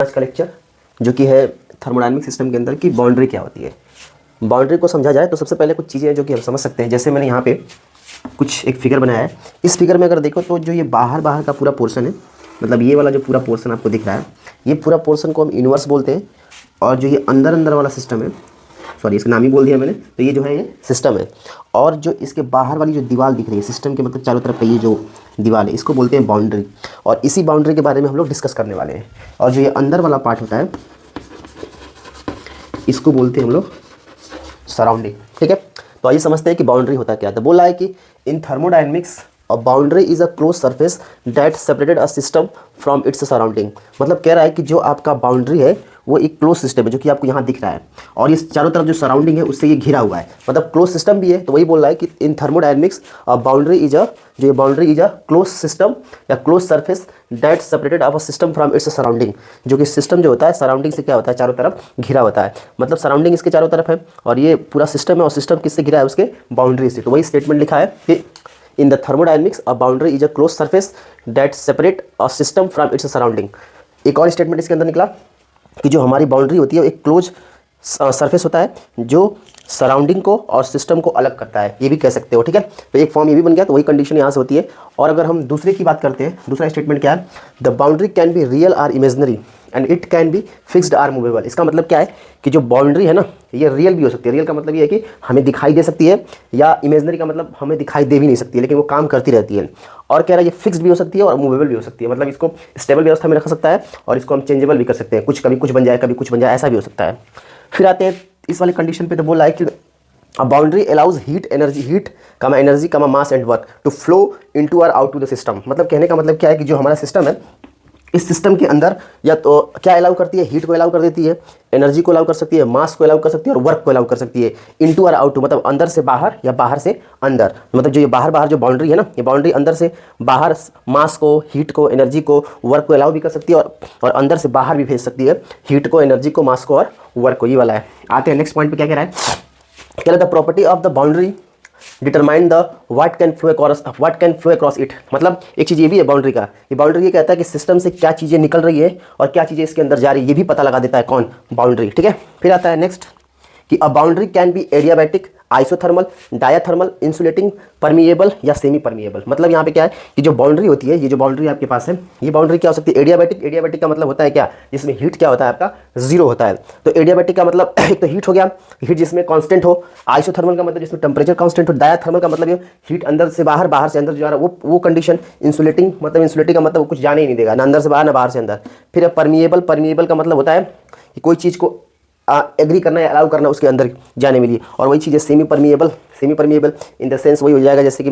आज का लेक्चर जो कि है थर्मोडायनेमिक सिस्टम के अंदर की बाउंड्री क्या होती है। बाउंड्री को समझा जाए तो सबसे पहले कुछ चीज़ें जो कि हम समझ सकते हैं। जैसे मैंने यहाँ पे कुछ एक फिगर बनाया है। इस फिगर में अगर देखो तो जो ये बाहर का पूरा पोर्शन है, मतलब ये वाला जो पूरा पोर्शन आपको दिख रहा है, ये पूरा पोर्शन को हम यूनिवर्स बोलते हैं। और जो ये अंदर वाला सिस्टम है, सॉरी इसका नाम ही बोल दिया मैंने, तो ये जो है ये सिस्टम है। और जो इसके बाहर वाली जो दीवार दिख रही है सिस्टम के, मतलब चारों तरफ का ये जो दीवार है, इसको बोलते हैं बाउंड्री। और इसी बाउंड्री के बारे में हम लोग डिस्कस करने वाले हैं। और जो ये अंदर वाला पार्ट होता है इसको बोलते हैं हम लोग सराउंडिंग। ठीक है, तो आइए समझते हैं कि बाउंड्री होता क्या है। तो बोला है कि in thermodynamics a boundary is a close surface that separated a system from its surrounding. मतलब कह रहा है कि जो आपका बाउंड्री है वो एक क्लोज सिस्टम है जो कि आपको यहाँ दिख रहा है, और ये चारों तरफ जो सराउंडिंग है उससे ये घिरा हुआ है, मतलब क्लोज सिस्टम भी है। तो वही बोल रहा है कि in thermodynamics a boundary is a, जो ये boundary is a close system या close surface that separated of a system from its surrounding. जो कि सिस्टम जो होता है सराउंडिंग से क्या होता है, चारों तरफ घिरा होता है। मतलब सराउंडिंग इसके चारों तरफ है और ये पूरा सिस्टम है, और सिस्टम किससे घिरा है, उसके बाउंड्री से। तो वही स्टेटमेंट लिखा है कि in the thermodynamics a boundary is a close surface that separate a system from its surrounding. एक और स्टेटमेंट इसके अंदर निकला कि जो हमारी बाउंड्री होती है एक क्लोज सरफेस होता है जो सराउंडिंग को और सिस्टम को अलग करता है, ये भी कह सकते हो। ठीक है, तो एक फॉर्म ये भी बन गया। तो वही कंडीशन यहाँ से होती है। और अगर हम दूसरे की बात करते हैं, दूसरा स्टेटमेंट क्या है, the boundary can be real or imaginary and it can be fixed or movable. इसका मतलब क्या है कि जो बाउंड्री है ना, ये रियल भी हो सकती है। रियल का मतलब ये है कि हमें दिखाई दे सकती है, या इमेजनरी का मतलब हमें दिखाई दे भी नहीं सकती है, लेकिन वो काम करती रहती है। और कह रहा है ये फिक्स्ड भी हो सकती है और मूवेबल भी हो सकती है, मतलब इसको स्टेबल व्यवस्था में रख सकता है और इसको हम चेंजेबल भी कर सकते हैं। कुछ कभी कुछ बन जाए, कभी कुछ बन जाए, ऐसा भी हो सकता है। फिर आते हैं इस वाले कंडीशन पे। तो बोल रहा है कि a boundary allows heat energy mass and work to flow into or out to the system। मतलब कहने का मतलब क्या है कि जो हमारा सिस्टम है, इस सिस्टम के अंदर या तो क्या अलाउ करती है, हीट को अलाउ कर देती है, एनर्जी को अलाउ कर सकती है, मास को अलाउ कर सकती है और वर्क को अलाउ कर सकती है। इनटू और आउट टू मतलब अंदर से बाहर या बाहर से अंदर। मतलब जो ये बाहर जो बाउंड्री है ना, ये बाउंड्री अंदर से बाहर मास को, हीट को, एनर्जी को, वर्क को अलाउ भी कर सकती है और अंदर से बाहर भी भेज सकती है हीट को, एनर्जी को, मास को और वर्क को। ये वाला है। आते हैं नेक्स्ट पॉइंट पे। क्या कह रहा है, कह रहा है the property of the boundary determine the what can flow across it. मतलब एक चीज़ ये भी है बाउंड्री का, ये बाउंड्री ये कहता है कि सिस्टम से क्या चीज़ें निकल रही है और क्या चीज़ें इसके अंदर जा रही है, ये भी पता लगा देता है कौन, बाउंड्री। ठीक है, फिर आता है नेक्स्ट कि a boundary can be adiabatic, isothermal, diathermal, insulating, permeable या सेमी परमिएबल। मतलब यहाँ पे क्या है कि जो बाउंड्री होती है, ये जो बाउंड्री आपके पास है, ये बाउंड्री क्या हो सकती है, एडियाबैटिक। एडियाबैटिक का मतलब होता है क्या, जिसमें हीट क्या होता है आपका, जीरो होता है। तो एडियाबैटिक का मतलब एक तो हीट हो गया, हीट जिसमें कांस्टेंट हो। आइसोथर्मल का मतलब जिसमें टेम्परेचर कांस्टेंट हो। डायाथर्मल का मतलब ये हीट अंदर से बाहर, बाहर से अंदर जा रहा है, वो कंडीशन। इंसुलेटिंग मतलब, इंसुलेटिंग का मतलब वो कुछ जाने ही नहीं देगा, ना अंदर से बाहर ना बाहर से अंदर। फिर परमिएबल, परमिएबल का मतलब होता है कि कोई चीज़ को एग्री करना या अलाउ करना उसके अंदर जाने में लिए। और वही चीज़ है semi permeable. Semi permeable in the sense वही हो जाएगा जैसे कि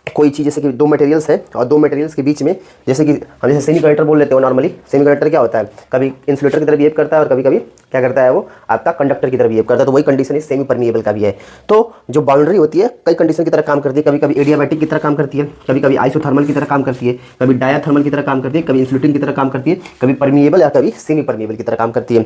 कोई चीज़, जैसे कि दो मटेरियल्स है और दो मटेरियल्स के बीच में, जैसे कि हम जैसे सेमी कंडक्टर बोल लेते हो नॉर्मली। सेमी कंडक्टर क्या होता है, कभी इंसुलेटर की तरह बिहेव करता है और कभी कभी क्या करता है, वो आपका कंडक्टर की तरह बिहेव करता है। तो वही कंडीशन इस सेमी परमिएबल का भी है। तो जो बाउंड्री होती है कई कंडीशन की तरह काम करती है, कभी कभी एडियाबैटिक की तरह काम करती है, कभी कभी आइसोथर्मल की तरह काम करती है, कभी डायाथर्मल की तरह काम करती है, कभी इंसुलेटिंग की तरह काम करती है, कभी परमिएबल या कभी सेमी परमिएबल की तरह काम करती है।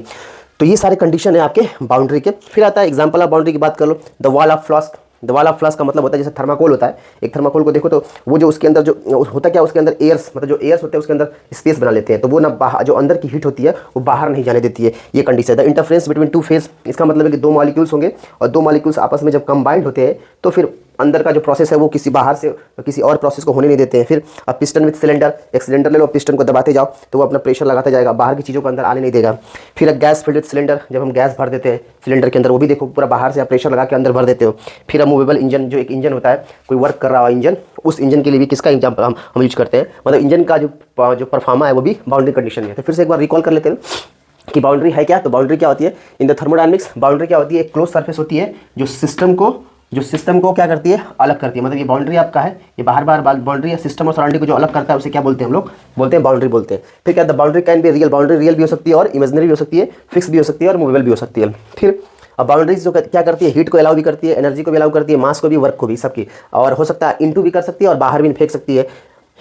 तो ये सारे कंडीशन है आपके बाउंड्री के। फिर आता है एग्जांपल ऑफ बाउंड्री की बात कर लो, the wall of flask. The wall of flask का मतलब होता है जैसे थर्माकोल होता है, एक थर्माकोल को देखो तो वो जो उसके अंदर जो होता क्या, उसके अंदर एयर्स, मतलब जो एयर्स होते हैं उसके अंदर स्पेस बना लेते हैं, तो वो ना बाहर, जो अंदर की हीट होती है वो बाहर नहीं जाने देती है। ये कंडीशन है। The interference between two phase, इसका मतलब है कि दो मॉलिक्यूल्स होंगे और दो मॉलिक्यूल्स आपस में जब कंबाइंड होते हैं तो फिर अंदर का जो प्रोसेस है वो किसी बाहर से किसी और प्रोसेस को होने नहीं देते हैं। फिर अब पिस्टन विद सिलेंडर, एक सिलेंडर ले लो, पिस्टन को दबाते जाओ तो वो अपना प्रेशर लगाता जाएगा, बाहर की चीज़ों को अंदर आने नहीं देगा। फिर अब गैस फिल्ड विद सिलेंडर, जब हम गैस भर देते हैं सिलेंडर के अंदर, वो भी देखो पूरा बाहर से आप प्रेशर लगा के अंदर भर देते हो। फिर अब मूवेबल इंजन, जो एक इंजन होता है, कोई वर्क कर रहा हो इंजन, उस इंजन के लिए भी किसका एग्जाम्पल हम यूज करते हैं, मतलब इंजन का जो परफॉर्मा है वो भी बाउंड्री कंडीशन है। तो फिर से एक बार रिकॉल कर लेते हैं कि बाउंड्री है क्या। तो बाउंड्री क्या होती है इन द थर्मोडायनेमिक्स, बाउंड्री क्या होती है, एक क्लोज सरफेस होती है जो सिस्टम को क्या करती है, अलग करती है। मतलब ये बाउंड्री आपका है, ये बाहर बाउंड्री है, सिस्टम और सराउंडिंग को जो अलग करता है उसे क्या बोलते हैं, हम लोग बोलते हैं बाउंड्री बोलते हैं। फिर क्या, the boundary can be real, boundary real भी हो सकती है और इमेजनरी भी हो सकती है, फिक्स भी हो सकती है और मूवेबल भी हो सकती है। फिर अब बाउंड्रीज जो क्या करती है, हीट को अलाउ भी करती है, एनर्जी को भी अलाउ करती है, मास को भी, वर्क को भी, सबकी। और हो सकता है इनटू भी कर सकती है और बाहर भी फेंक सकती है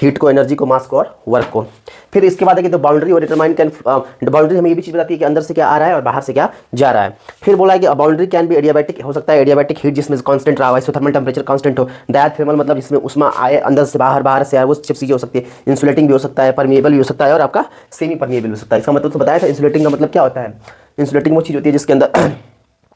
हीट को, एनर्जी को, मास को और वर्क को। फिर इसके बाद है कि द बाउंड्री और डिटरमाइन कैन, बाउंड्री हमें ये भी चीज़ बताती है कि अंदर से क्या आ रहा है और बाहर से क्या जा रहा है। फिर बोला है कि बाउंड्री कैन भी एडियाबैटिक, हो सकता है एडियाबैटिक हीट जिसमें कांस्टेंट रहा हो, आइसोथर्मल टेम्परेचर कांस्टेंट हो, डायथर्मल मतलब जिसमें उष्मा आए अंदर से बाहर, बाहर से आए, वो सब चीज़ें हो सकती है। इंसुलेटिंग भी हो सकता है, परमिएबल भी हो सकता है और आपका सेमी परमिएबल हो सकता है। इसका मतलब तो बताया था, इंसुलेटिंग का मतलब क्या होता है, इंसुलेटिंग वो चीज़ होती है जिसके अंदर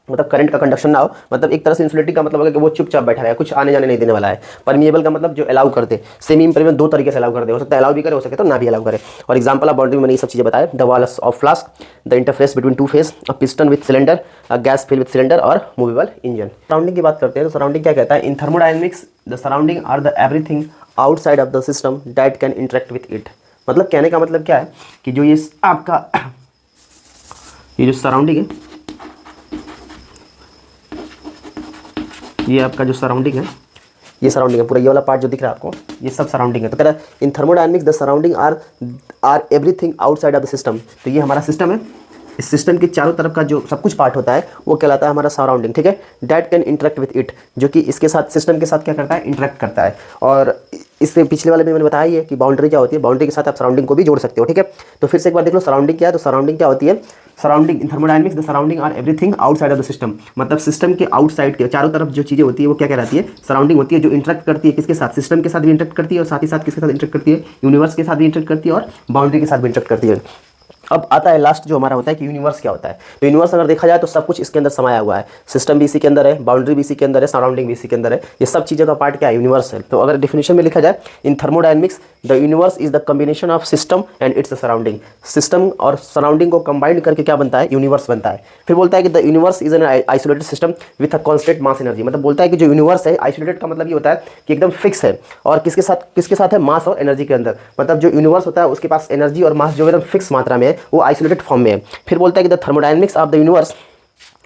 मतलब करंट का कंडक्शन ना हो, मतलब एक तरह से इंसुलेटिंग का मतलब है कि वो चुपचाप बैठा है, कुछ आने जाने नहीं देने वाला है। परमिएबल का मतलब जो अलाउ कर दे, सेमी इम्परमिएबल दो तरीके से अलाउ कर दे, हो सकता है अलाउ भी करे, हो सकता है तो ना भी अलाउ करे। और एग्जांपल ऑफ बाउंड्री में मैंने ये सब चीज़ें बताया, the walls of flask, the interface between two phase, a piston with cylinder, a gas fill with cylinder और मूवेबल इंजन। सराउंडिंग की बात करते हैं तो सराउंडिंग क्या कहता है, in thermodynamics the surrounding are the everything outside of the system that can interact with it. मतलब कहने का मतलब क्या है कि जो ये आपका ये जो सराउंडिंग है, ये आपका जो सराउंडिंग है, ये सराउंडिंग है पूरा, ये वाला पार्ट जो दिख रहा है आपको, ये सब सराउंडिंग है। तो कह रहा है in thermodynamics the surrounding are everything outside of the system. तो ये हमारा सिस्टम है, इस सिस्टम के चारों तरफ का जो सब कुछ पार्ट होता है वो कहलाता है हमारा सराउंडिंग, ठीक है। That can interact with it, जो कि इसके साथ, सिस्टम के साथ क्या करता है, इंटरेक्ट करता है। और इससे पिछले वाले में मैंने बताया ही है कि बाउंड्री क्या होती है, बाउंड्री के साथ आप सराउंडिंग को भी जोड़ सकते हो, ठीक है। तो फिर से एक बार देख लो सराउंडिंग क्या है। तो सराउंडिंग क्या होती है, surrounding in thermodynamics the surrounding are everything outside of the system. मतलब सिस्टम के आउटसाइड के चारों तरफ जो चीज़ें होती है वो क्या कहलाती है, सराउंडिंग होती है, जो इंटरेक्ट करती है किसके साथ, सिस्टम के साथ भी इंटरेक्ट करती है और साथ ही साथ किसके साथ इंटरेक्ट करती है, यूनिवर्स के साथ भी इंटरेक्ट करती है और बाउंड्री के साथ भी इंटरेक्ट करती है। अब आता है लास्ट जो हमारा होता है कि यूनिवर्स क्या होता है। तो यूनिवर्स अगर देखा जाए तो सब कुछ इसके अंदर समाया हुआ है, सिस्टम भी इसी के अंदर है, बाउंड्री भी इसी के अंदर है, सराउंडिंग भी इसी के अंदर है, ये सब चीज़ों का पार्ट क्या है, यूनिवर्स है। तो अगर डेफिनेशन में लिखा जाए, in thermodynamics the universe is the combination of system and its surrounding. System और सराउंडिंग को कंबाइंड करके क्या बनता है, यूनिवर्स बनता है। फिर बोलता है कि the universe is an isolated system with a constant mass energy. मतलब बोलता है कि जो यूनिवर्स है, आइसोलेटेड का मतलब ये होता है कि एकदम फिक्स है, और किसके साथ है, मास और एनर्जी के अंदर। मतलब जो यूनिवर्स होता है उसके पास एनर्जी और मास जो एकदम फिक्स मात्रा में है, वो आइसोलेटेड फॉर्म में है। फिर बोलता है कि the thermodynamics of the universe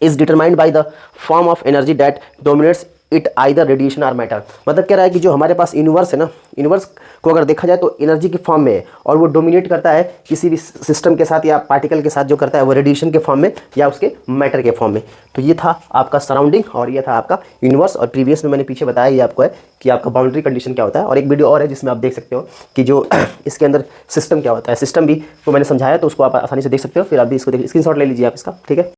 is determined by the form of energy that dominates it either radiation और मैटर। मतलब कह रहा है कि जो हमारे पास यूनिवर्स है ना, यूनिवर्स को अगर देखा जाए तो एनर्जी के फॉर्म में है, और वो डोमिनेट करता है किसी भी सिस्टम के साथ या पार्टिकल के साथ, जो करता है वो रेडिएशन के फॉर्म में या उसके मैटर के फॉर्म में। तो ये था आपका सराउंडिंग और ये था आपका यूनिवर्स। और प्रीवियस में मैंने पीछे बताया ये आपको है कि आपका बाउंड्री कंडीशन क्या होता है, और एक वीडियो और है जिसमें आप देख सकते हो कि जो इसके अंदर सिस्टम क्या होता है, सिस्टम भी वो मैंने समझाया, तो उसको आप आसानी से देख सकते हो। फिर आप भी इसको स्क्रीनशॉट ले लीजिए आप इसका, ठीक है।